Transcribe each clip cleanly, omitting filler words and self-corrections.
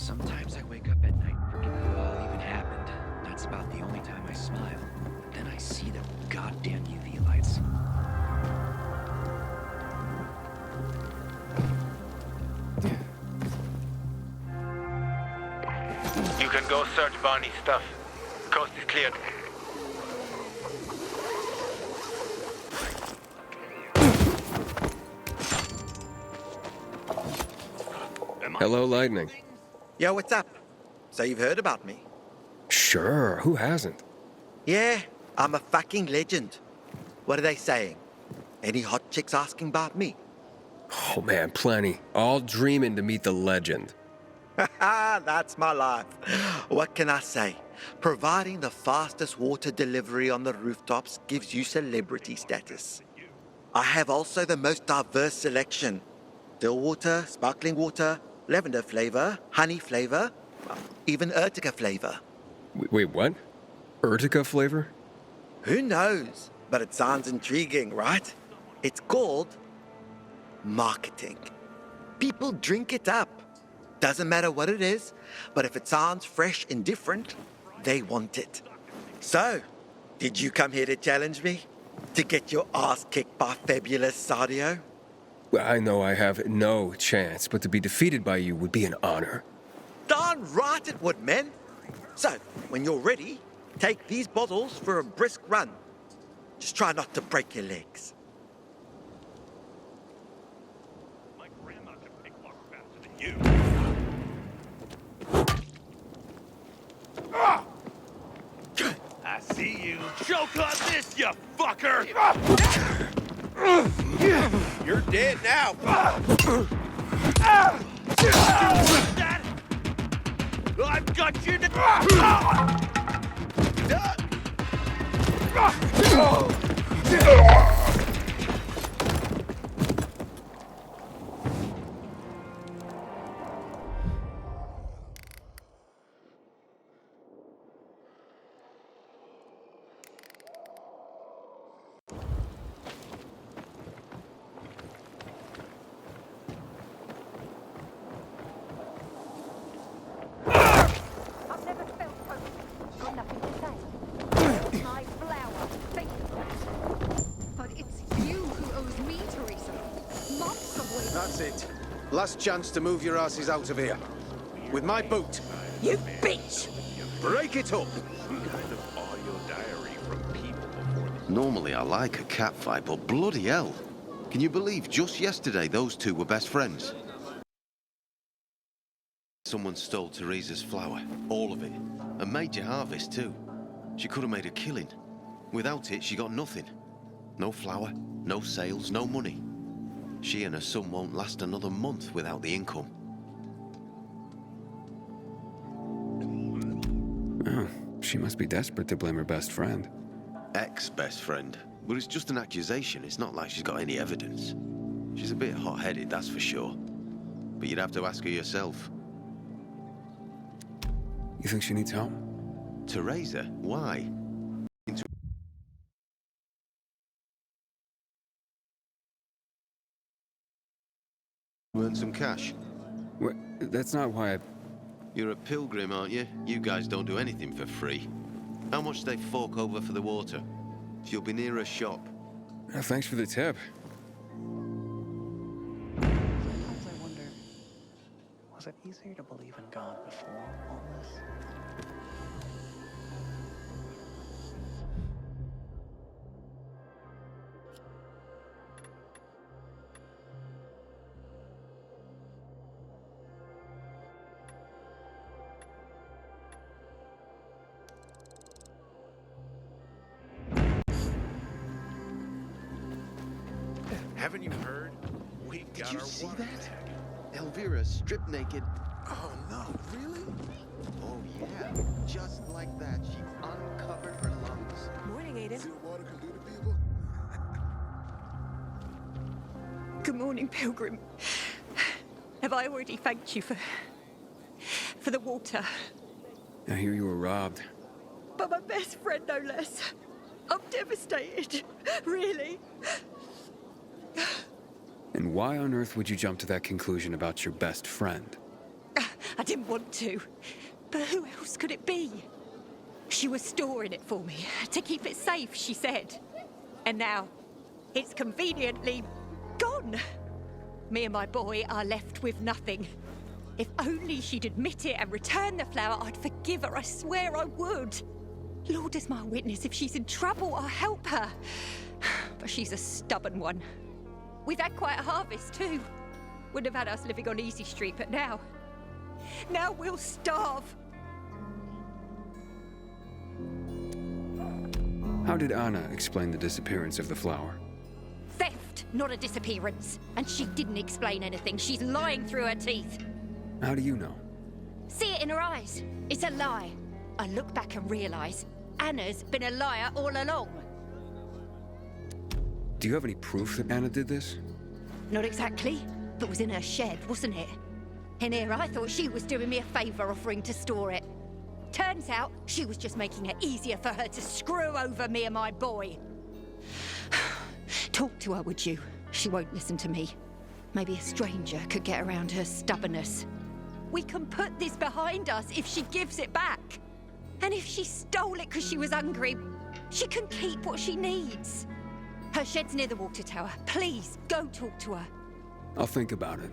Sometimes I wake up at night and forget that it all even happened. That's about the only time I smile. Then I see them goddamn UV lights. You can go search Barney's stuff. Coast is cleared. Hello, Lightning. Yo, what's up? So you've heard about me? Sure, who hasn't? Yeah, I'm a fucking legend. What are they saying? Any hot chicks asking about me? Oh man, plenty. All dreaming to meet the legend. Haha, that's my life. What can I say? Providing the fastest water delivery on the rooftops gives you celebrity status. I have also the most diverse selection. Still water, sparkling water, lavender flavor, honey flavor, even Urtica flavor. Wait, what? Urtica flavor? Who knows? But it sounds intriguing, right? It's called marketing. People drink it up. Doesn't matter what it is, but if it sounds fresh and different, they want it. So, did you come here to challenge me? To get your ass kicked by Fabulous Sadio? Well, I know I have no chance, but to be defeated by you would be an honor. Darn right it would, man. So, when you're ready, take these bottles for a brisk run. Just try not to break your legs. My grandma can pick lock faster than you. I see you. Choke on this, you fucker! You're dead now. That? I've got you I've never felt so. Got nothing to say. My flower, thank you. But it's you who owes me, Teresa. Months of waiting. That's it. Last chance to move your asses out of here. With my boot. You bitch! Break it up. audio diary from people before the Normally I like a cat fight, but bloody hell. Can you believe just yesterday those two were best friends? Someone stole Teresa's flour, all of it. A major harvest too. She could have made a killing. Without it, she got nothing. No flour, no sales, no money. She and her son won't last another month without the income. Oh, she must be desperate to blame her best friend. Ex-best friend. But it's just an accusation, it's not like she's got any evidence. She's a bit hot-headed, that's for sure. But you'd have to ask her yourself. You think she needs help? Teresa? Why? Earn some cash. What? That's not why I... You're a pilgrim, aren't you? You guys don't do anything for free. How much do they fork over for the water? She'll be near a shop. Thanks for the tip. Sometimes I wonder, was it easier to believe in God before all this? Haven't you heard? We've got Did you our see water that? back. Elvira stripped naked. Oh no, really? Oh yeah, just like that. She uncovered her lungs. Morning, Aiden. See what water can do to people? Good morning, Pilgrim. Have I already thanked you for the water? I hear you were robbed. But my best friend, no less. I'm devastated. Really. And why on earth would you jump to that conclusion about your best friend? I didn't want to. But who else could it be? She was storing it for me, to keep it safe, she said. And now, it's conveniently gone. Me and my boy are left with nothing. If only she'd admit it and return the flower, I'd forgive her, I swear I would. Lord is my witness, if she's in trouble, I'll help her. But she's a stubborn one. We've had quite a harvest, too. Wouldn't have had us living on Easy Street, but now we'll starve. How did Anna explain the disappearance of the flower? Theft, not a disappearance. And she didn't explain anything. She's lying through her teeth. How do you know? See it in her eyes. It's a lie. I look back and realize Anna's been a liar all along. Do you have any proof that Anna did this? Not exactly, but it was in her shed, wasn't it? In here, I thought she was doing me a favor offering to store it. Turns out, she was just making it easier for her to screw over me and my boy. Talk to her, would you? She won't listen to me. Maybe a stranger could get around her stubbornness. We can put this behind us if she gives it back. And if she stole it because she was hungry, she can keep what she needs. Her shed's near the water tower. Please, go talk to her. I'll think about it.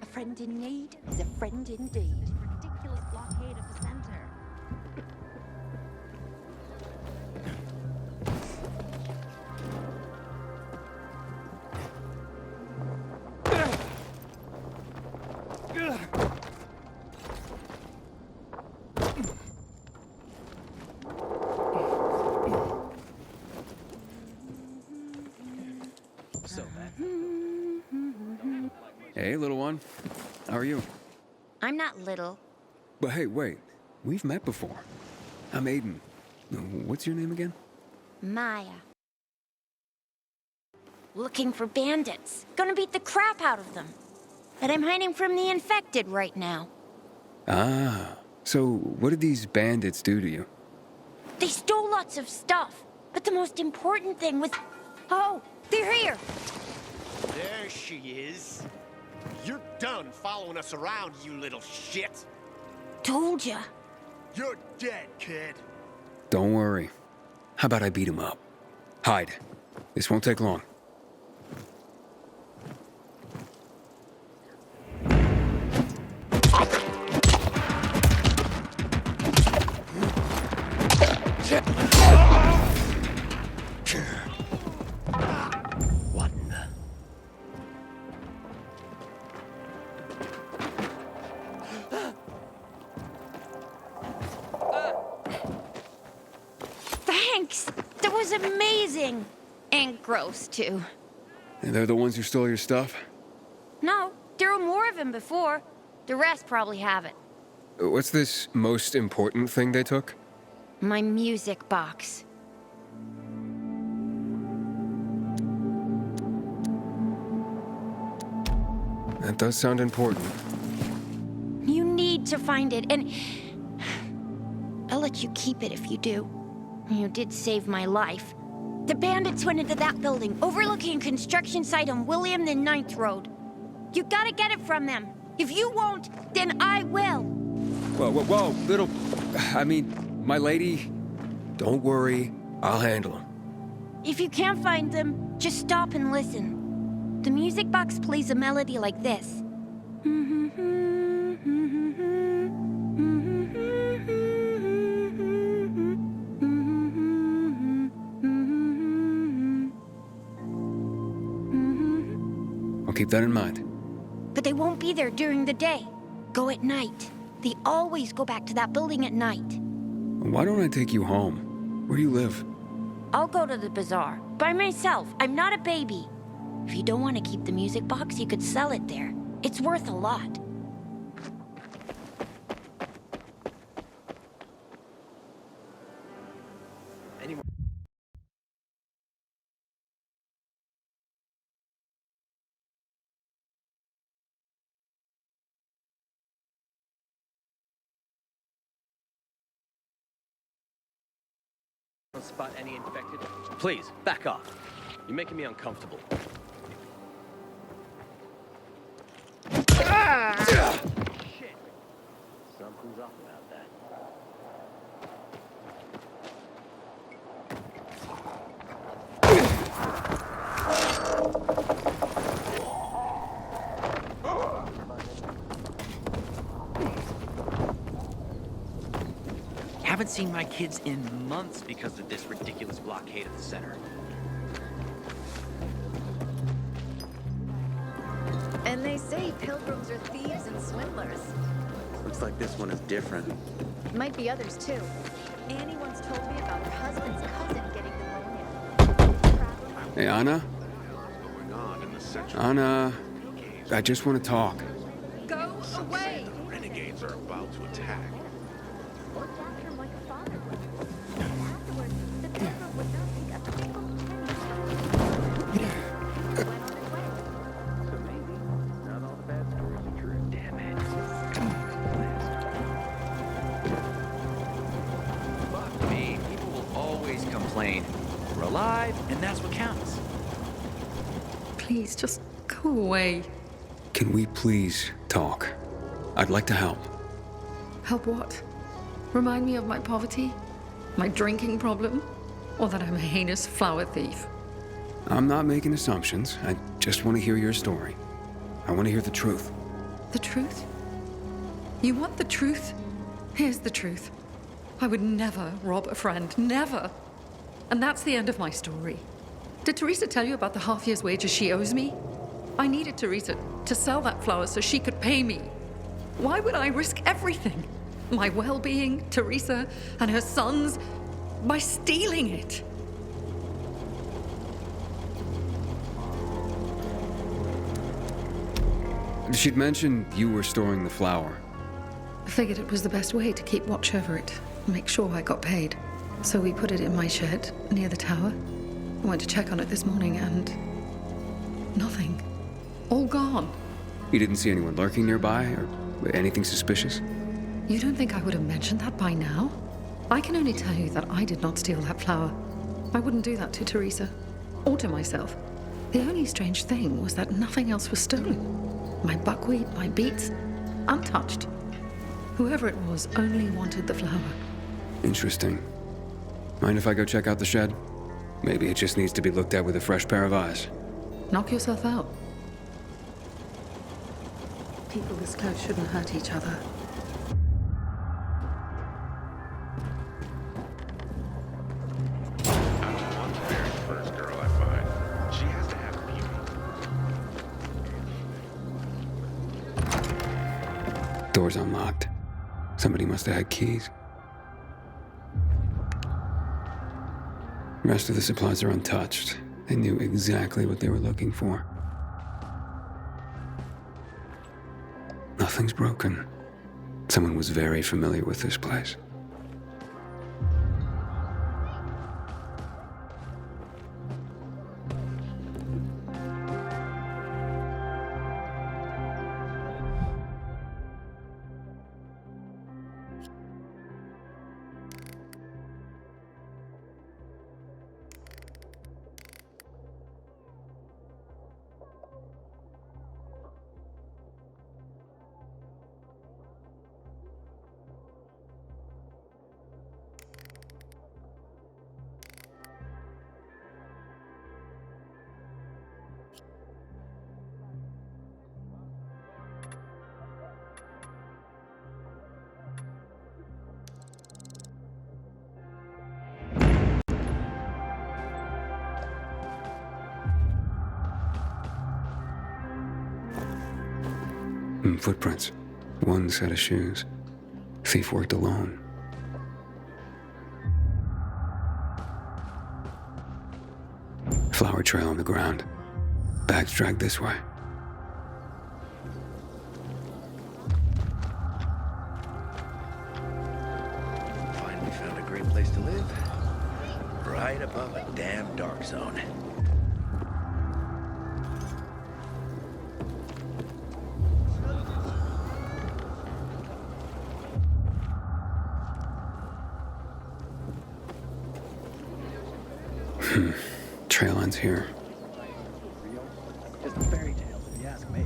A friend in need is a friend indeed. Ridiculous blockade of the center. Hey, little one. How are you? I'm not little. But hey, wait. We've met before. I'm Aiden. What's your name again? Maya. Looking for bandits. Gonna beat the crap out of them. But I'm hiding from the infected right now. Ah. So, what did these bandits do to you? They stole lots of stuff. But the most important thing was... Oh, they're here! There she is. You're done following us around, you little shit. Told ya. You're dead, kid. Don't worry. How about I beat him up? Hide. This won't take long. Thanks! That was amazing! And gross, too. And they're the ones who stole your stuff? No, there were more of them before. The rest probably have it. What's this most important thing they took? My music box. That does sound important. You need to find it, and... I'll let you keep it if you do. You did save my life. The bandits went into that building, overlooking a construction site on William the Ninth Road. You gotta get it from them. If you won't, then I will. Whoa, little... I mean, my lady... Don't worry, I'll handle them. If you can't find them, just stop and listen. The music box plays a melody like this. I'll keep that in mind. But they won't be there during the day. Go at night. They always go back to that building at night. Why don't I take you home? Where do you live? I'll go to the bazaar. By myself. I'm not a baby. If you don't want to keep the music box, you could sell it there. It's worth a lot. Spot any infected? Please, back off. You're making me uncomfortable. about that. Haven't seen my kids in months because of this ridiculous blockade of the center. And they say pilgrims are thieves and swindlers. Looks like this one is different. Might be others too. Annie once told me about her husband's cousin getting pneumonia. Hey, Anna? Anna, I just want to talk. Go away! Renegades are about to attack. Looked after him like a father would. Afterwards, the Denver would not think a single penny. He went on his way. So maybe not all the bad stories are true. Damn it. Fuck me, people will always complain. We're alive, and that's what counts. Please, just go away. Can we please talk? I'd like to help. Help what? Remind me of my poverty? My drinking problem? Or that I'm a heinous flower thief? I'm not making assumptions. I just want to hear your story. I want to hear the truth. The truth? You want the truth? Here's the truth. I would never rob a friend. Never. And that's the end of my story. Did Teresa tell you about the half year's wages she owes me? I needed Teresa to sell that flower so she could pay me. Why would I risk everything? My well-being, Teresa, and her sons, by stealing it? She'd mentioned you were storing the flower. I figured it was the best way to keep watch over it, make sure I got paid. So we put it in my shed near the tower. I went to check on it this morning and nothing. All gone. You didn't see anyone lurking nearby or anything suspicious? You don't think I would have mentioned that by now? I can only tell you that I did not steal that flower. I wouldn't do that to Teresa or to myself. The only strange thing was that nothing else was stolen. My buckwheat, my beets, untouched. Whoever it was only wanted the flower. Interesting. Mind if I go check out the shed? Maybe it just needs to be looked at with a fresh pair of eyes. Knock yourself out. People this close shouldn't hurt each other. I don't want to marry the first girl I find. She has to have beauty. Door's unlocked. Somebody must have had keys. Rest of the supplies are untouched. They knew exactly what they were looking for. Nothing's broken. Someone was very familiar with this place. Footprints. One set of shoes. Thief worked alone. Flower trail on the ground. Bags dragged this way. Finally found a great place to live. Right above a damn dark zone. Trail ends here. Just a fairy tale, if you ask me.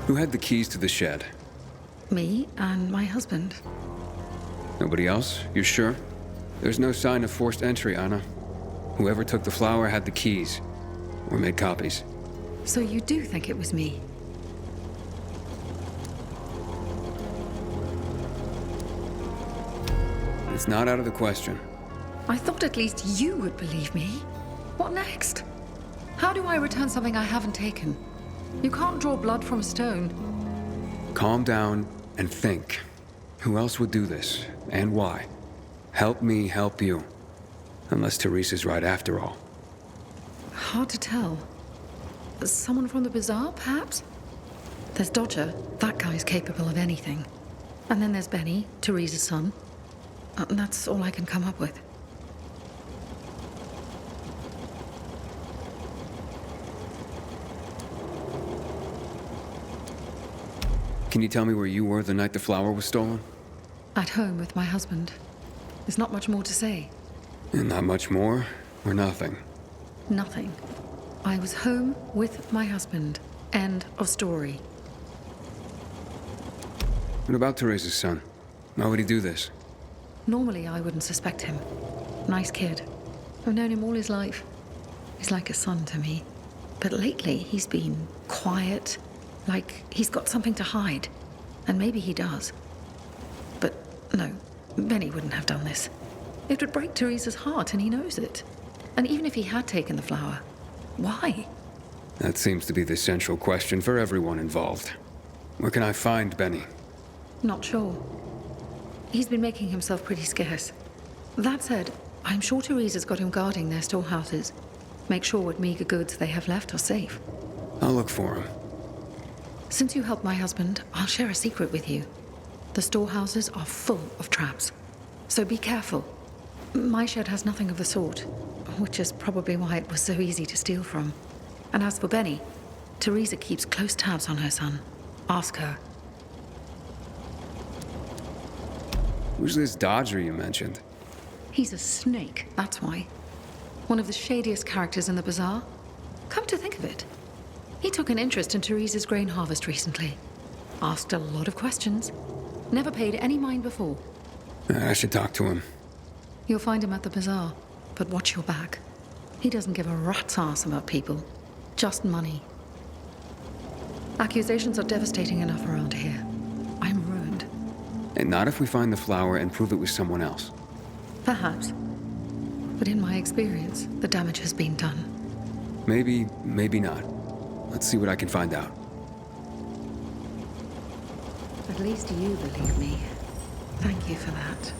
Who had the keys to the shed? Me and my husband. Nobody else? You sure? There's no sign of forced entry, Anna. Whoever took the flower had the keys. Or made copies. So you do think it was me? It's not out of the question. I thought at least you would believe me. What next? How do I return something I haven't taken? You can't draw blood from a stone. Calm down and think. Who else would do this? And why? Help me help you. Unless Teresa's right after all. Hard to tell. Someone from the bazaar, perhaps? There's Dodger. That guy's capable of anything. And then there's Benny, Teresa's son. And that's all I can come up with. Can you tell me where you were the night the flower was stolen? At home with my husband. There's not much more to say. And not much more, or nothing? Nothing. I was home with my husband. End of story. What about Teresa's son? Why would he do this? Normally, I wouldn't suspect him. Nice kid. I've known him all his life. He's like a son to me. But lately, he's been quiet, like he's got something to hide. And maybe he does. But no, Benny wouldn't have done this. It would break Teresa's heart, and he knows it. And even if he had taken the flower, why? That seems to be the central question for everyone involved. Where can I find Benny? Not sure. He's been making himself pretty scarce. That said, I'm sure Teresa's got him guarding their storehouses. Make sure what meager goods they have left are safe. I'll look for him. Since you helped my husband, I'll share a secret with you. The storehouses are full of traps. So be careful. My shed has nothing of the sort, which is probably why it was so easy to steal from. And as for Benny, Teresa keeps close tabs on her son. Ask her. Who's this Dodger you mentioned? He's a snake, that's why. One of the shadiest characters in the bazaar. Come to think of it, he took an interest in Teresa's grain harvest recently. Asked a lot of questions. Never paid any mind before. I should talk to him. You'll find him at the bazaar, but watch your back. He doesn't give a rat's ass about people. Just money. Accusations are devastating enough around here. I'm ruined. And not if we find the flower and prove it was someone else. Perhaps. But in my experience, the damage has been done. Maybe, maybe not. Let's see what I can find out. At least you believe me. Thank you for that.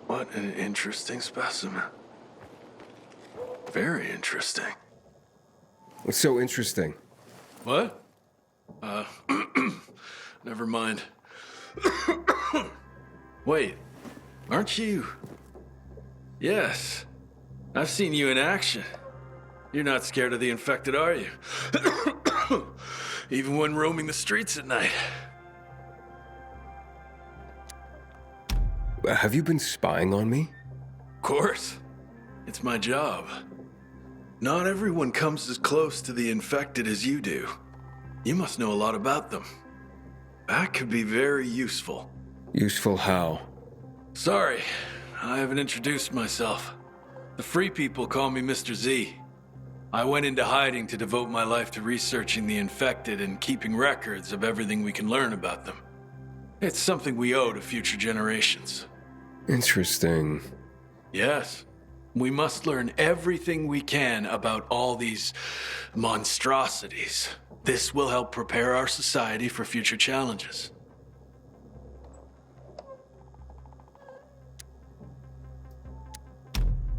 What an interesting specimen. Very interesting. What's so interesting? What? Never mind. Wait, aren't you? Yes, I've seen you in action. You're not scared of the infected, are you? Even when roaming the streets at night. Have you been spying on me? Of course. It's my job. Not everyone comes as close to the infected as you do. You must know a lot about them. That could be very useful. Useful how? Sorry, I haven't introduced myself. The Free People call me Mr. Z. I went into hiding to devote my life to researching the infected and keeping records of everything we can learn about them. It's something we owe to future generations. Interesting. Yes. We must learn everything we can about all these monstrosities. This will help prepare our society for future challenges.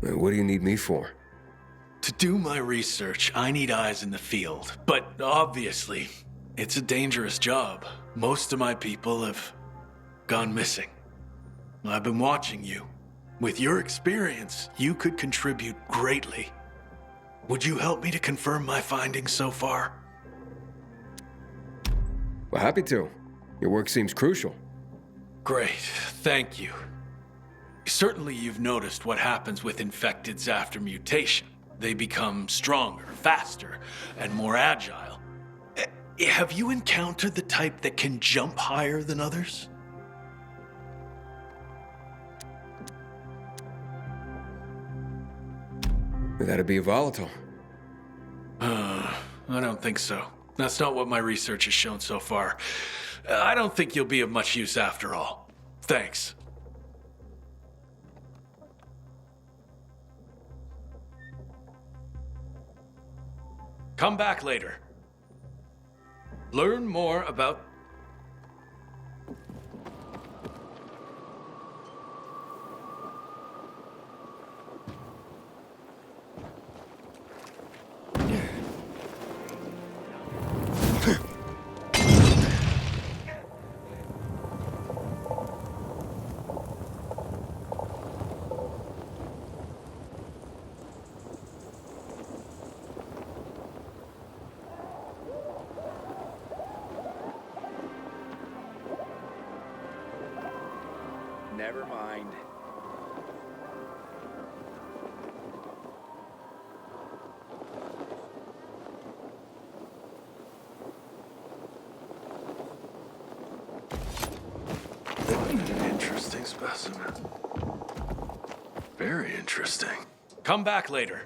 What do you need me for? To do my research, I need eyes in the field. But obviously, it's a dangerous job. Most of my people have gone missing. I've been watching you. With your experience, you could contribute greatly. Would you help me to confirm my findings so far? Well, happy to. Your work seems crucial. Great, thank you. Certainly you've noticed what happens with infecteds after mutation. They become stronger, faster, and more agile. Have you encountered the type that can jump higher than others? That'd be volatile. I don't think so. That's not what my research has shown so far. I don't think you'll be of much use after all. Thanks. Come back later. Learn more about... Never mind. An interesting specimen. Very interesting. Come back later.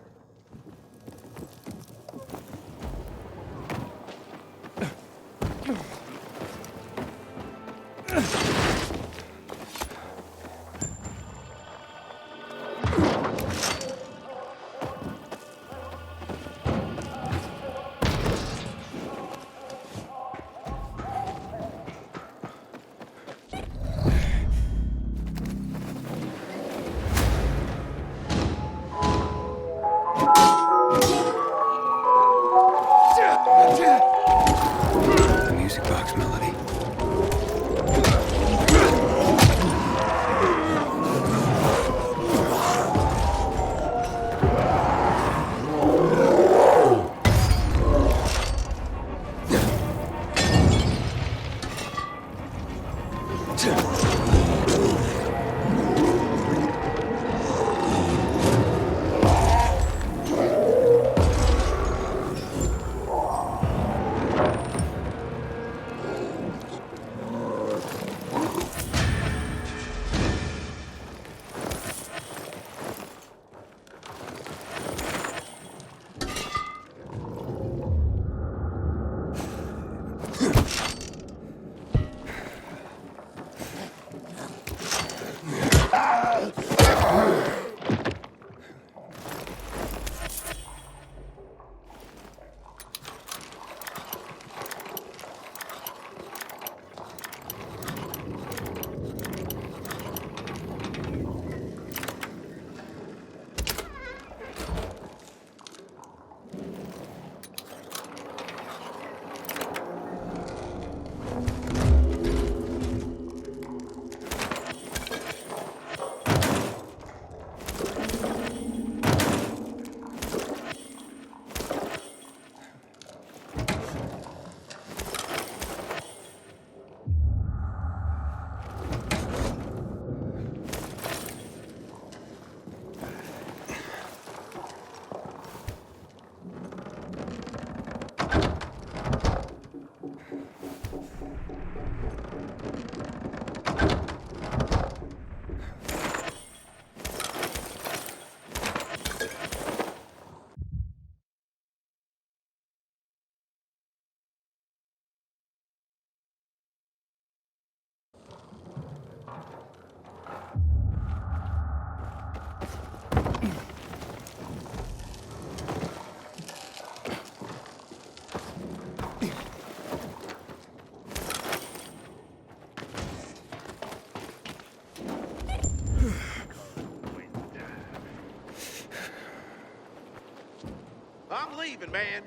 leaving, man.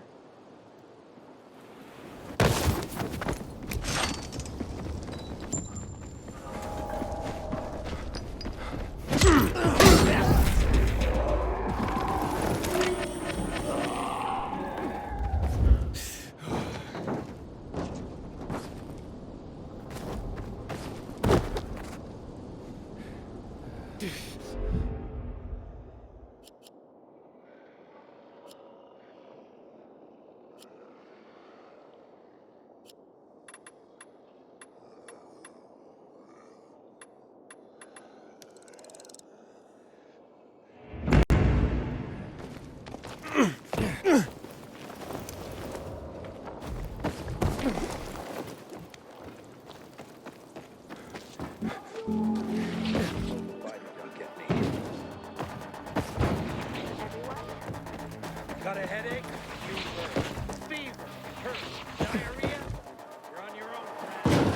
Got a headache? Fever, hurt, diarrhea? You're on your own, friend.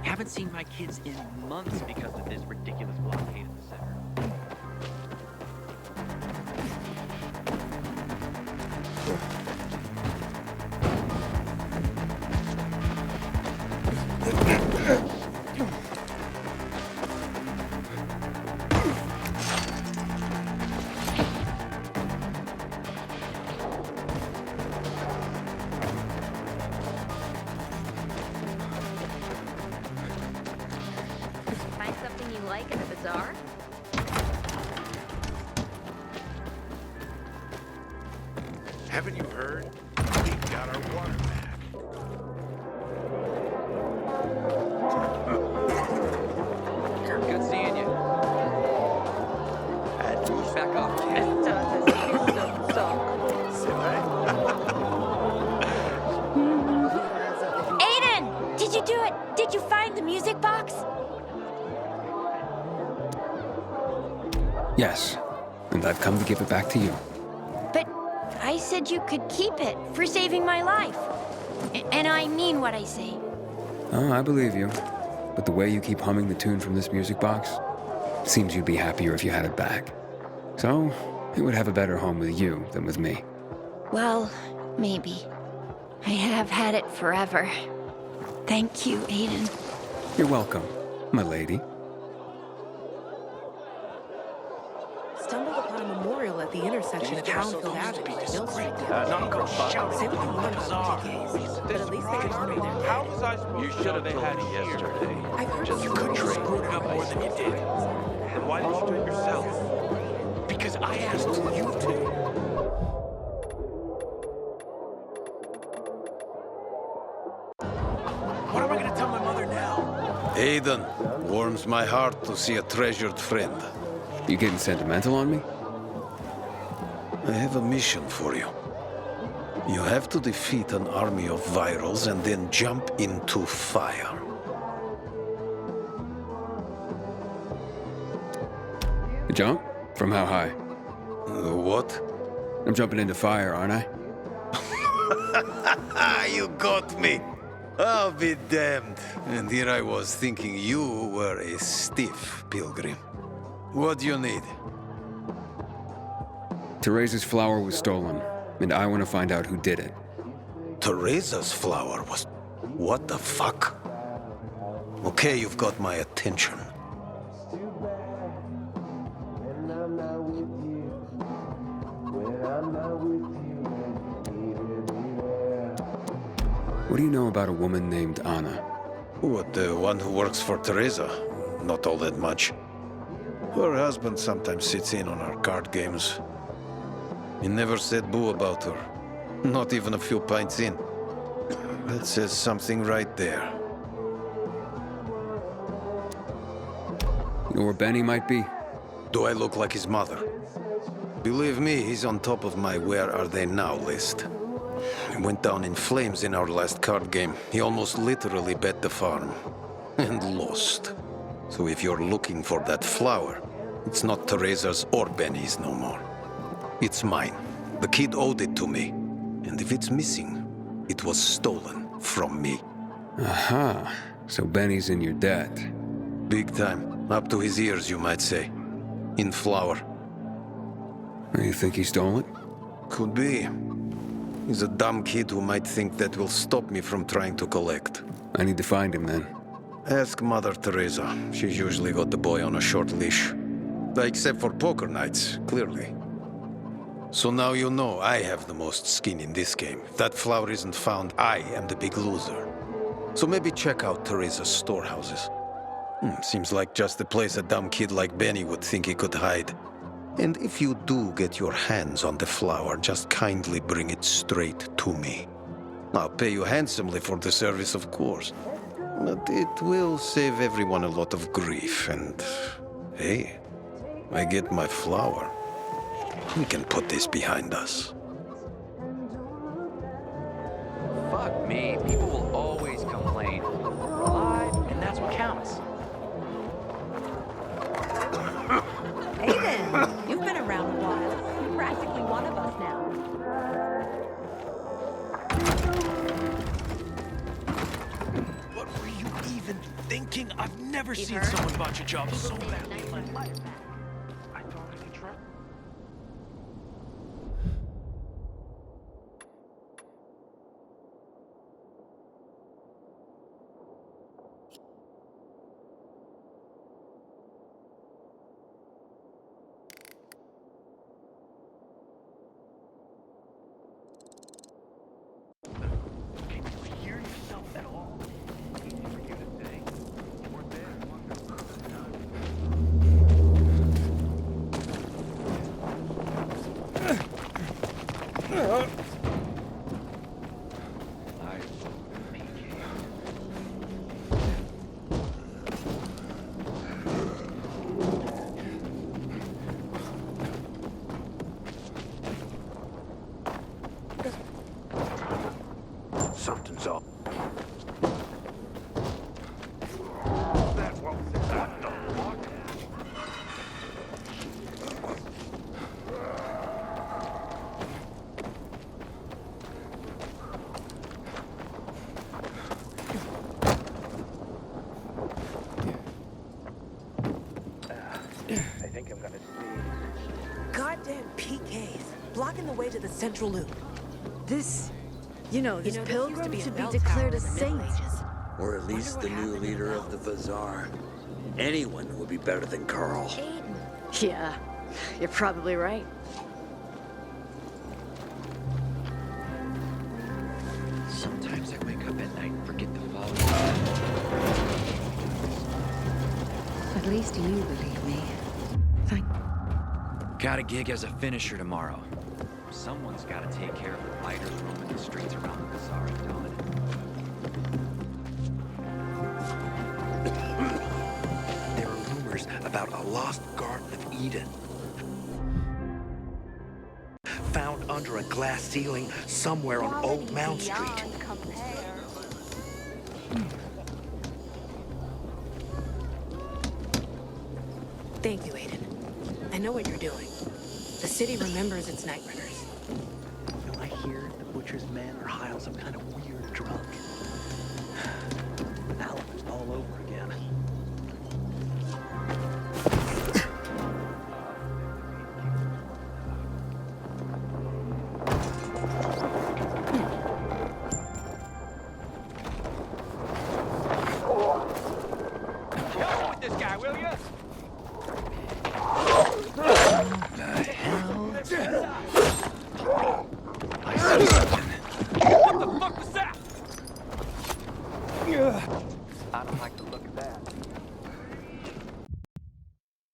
Haven't seen my kids in months because of this ridiculous blockade at the center. Find something you like in the bazaar? Haven't you heard? We got our water back. Good seeing you. Back off. Aiden! Did you do it? Did you find the music box? Yes, and I've come to give it back to you. But I said you could keep it for saving my life. And I mean what I say. Oh, I believe you. But the way you keep humming the tune from this music box, seems you'd be happier if you had it back. So, it would have a better home with you than with me. Well, maybe. I have had it forever. Thank you, Aiden. You're welcome, my lady. Stumbled upon a memorial at the intersection of Townfield Avenue. No street. Not go Say what you want about GKs, but at least they can honor their How was I supposed to know they had it yesterday? I've heard Just you couldn't have screwed it up more than you did. And why did you do it yourself? Because I asked you to. What am I gonna tell my mother now? Aiden, warms my heart to see a treasured friend. You getting sentimental on me? I have a mission for you. You have to defeat an army of virals and then jump into fire. A jump? From how high? What? I'm jumping into fire, aren't I? You got me. I'll be damned. And here I was thinking you were a stiff pilgrim. What do you need? Teresa's flower was stolen, and I want to find out who did it. Teresa's flower was... What the fuck? Okay, you've got my attention. What do you know about a woman named Anna? What, the one who works for Teresa? Not all that much. Her husband sometimes sits in on our card games. He never said boo about her. Not even a few pints in. That says something right there. You know where Benny might be? Do I look like his mother? Believe me, he's on top of my where are they now list. He went down in flames in our last card game. He almost literally bet the farm. And lost. So if you're looking for that flower, it's not Teresa's or Benny's no more. It's mine. The kid owed it to me. And if it's missing, it was stolen from me. Aha. So Benny's in your debt. Big time. Up to his ears, you might say. In flour. You think he stole it? Could be. He's a dumb kid who might think that will stop me from trying to collect. I need to find him then. Ask Mother Teresa. She's usually got the boy on a short leash. Except for poker nights, clearly. So now you know I have the most skin in this game. If that flower isn't found, I am the big loser. So maybe check out Teresa's storehouses. Seems like just the place a dumb kid like Benny would think he could hide. And if you do get your hands on the flower, just kindly bring it straight to me. I'll pay you handsomely for the service, of course. But it will save everyone a lot of grief, and... hey, I get my flower. We can put this behind us. Fuck me. People will always complain. We're alive, and that's what counts. Aiden, you've been around a while. You're practically one of us now. What were you even thinking? I've never seen someone botch a job so badly in my life. I totally trust. Something's up. I think I'm gonna see. Goddamn PKs, blocking the way to the central loop. This This pilgrim used to should be be a bell declared tower a in the Middle saint. Ages. Or at least the new leader of the Bazaar. Anyone would be better than Carl. Yeah, you're probably right. Sometimes I wake up at night and forget the fall. At least you believe me. Thank... Got a gig as a finisher tomorrow. Someone's got to take care of the fighters roaming the streets around the Bazaar at dawn. There are rumors about a lost Garden of Eden. Found under a glass ceiling somewhere on Old Mount Street. Thank you, Aiden. I know what you're doing. The city remembers its Nightrunners. I hear the butcher's men are high on some kind of weird drug. Alice all over again.